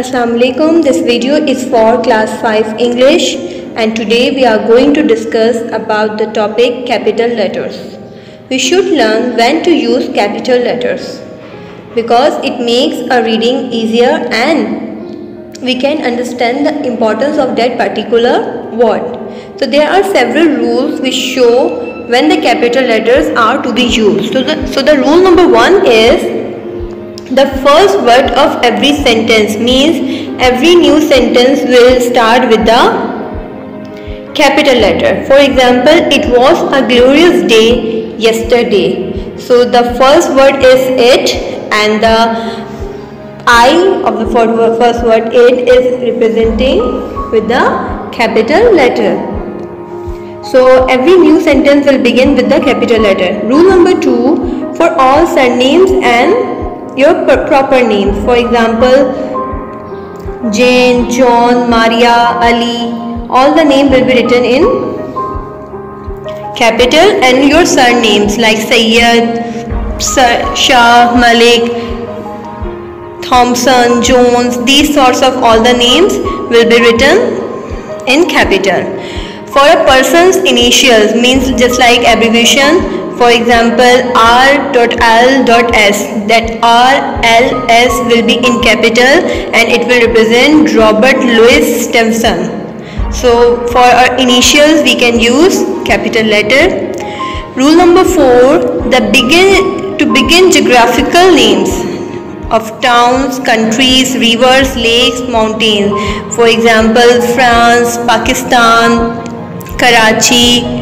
Assalamu alaikum. This video is for class 5 English and today we are going to discuss about the topic capital letters. We should learn when to use capital letters because it makes our reading easier and we can understand the importance of that particular word. So there are several rules which show when the capital letters are to be used. So the rule number 1 is the first word of every sentence, means every new sentence will start with the capital letter. For example, it was a glorious day yesterday. So the first word is it and the I of the first word it is representing with the capital letter. So every new sentence will begin with the capital letter. Rule number 2, for all surnames and your proper names. For example, Jane, John, Maria, Ali, all the names will be written in capital, and your surnames like Sayyid, Shah, Malik, Thompson, Jones, these sorts of all the names will be written in capital. For a person's initials, means just like abbreviation. For example, R.L.S. that R.L.S. will be in capital and it will represent Robert Louis Stevenson. So for our initials we can use capital letter. Rule number 4, to begin geographical names of towns, countries, rivers, lakes, mountains. For example, France, Pakistan, Karachi,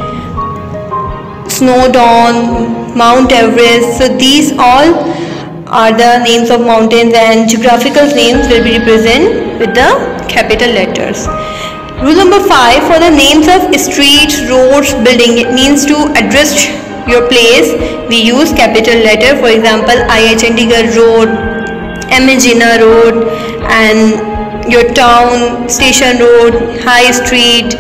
Snowdon, Mount Everest. So these all are the names of mountains and geographical names will be represented with the capital letters. Rule number 5, for the names of streets, roads, building, it means to address your place, we use capital letter. For example, IH Chandigarh Road, M.A. Jinnah Road, and your town, Station Road, High Street,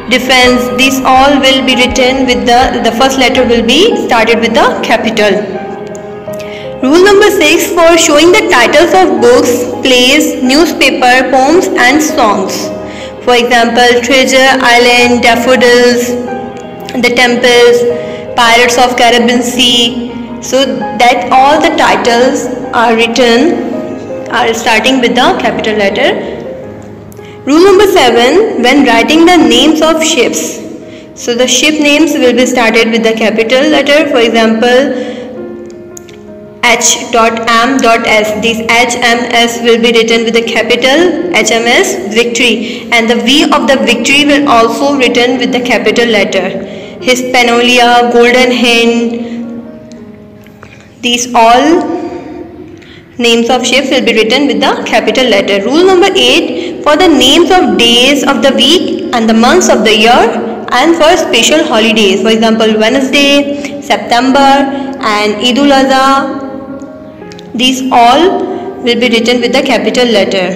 Defense, these all will be written with the first letter will be started with the capital. Rule number 6, for showing the titles of books, plays, newspaper, poems and songs. For example, Treasure Island, Daffodils, The Tempest, Pirates of Caribbean Sea. So that all the titles are starting with the capital letter. Rule number 7, when writing the names of ships. So the ship names will be started with the capital letter. For example, H.M.S. This HMS will be written with the capital HMS Victory, and the V of the Victory will also written with the capital letter. Hispaniola, Golden Hind, these all names of ships will be written with the capital letter. Rule number 8, for the names of days of the week and the months of the year and for special holidays. For example, Wednesday, September and Eid-ul-Adha. These all will be written with the capital letter.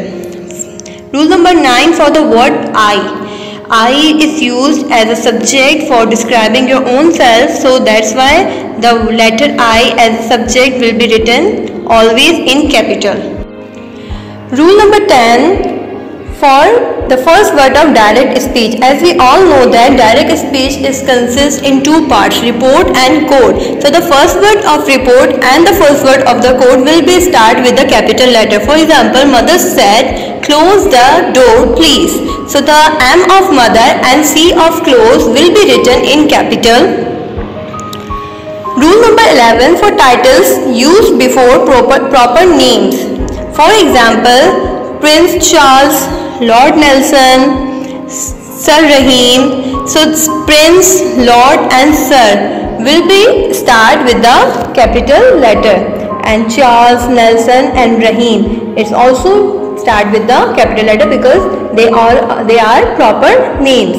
Rule number 9, for the word I is used as a subject for describing your own self. So that's why the letter I as a subject will be written always in capital. Rule number 10, for the first word of direct speech. As we all know that direct speech consists in two parts, report and code. So the first word of report and the first word of the code will be start with the capital letter. For example, mother said, close the door please. So the M of mother and C of close will be written in capital. Rule number 11, for titles used before proper names. For example, Prince Charles, Lord Nelson, Sir Rahim. So Prince, Lord and Sir will be start with the capital letter, and Charles, Nelson and Rahim, it's also start with the capital letter because they are proper names.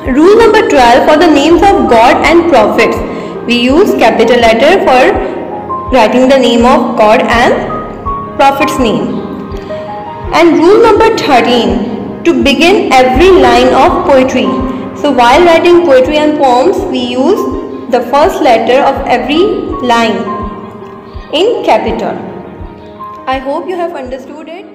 Rule number 12, for the names of God and prophets, we use capital letter for writing the name of God and prophet's name. And rule number 13, to begin every line of poetry. So while writing poetry and poems, we use the first letter of every line in capital. I hope you have understood it.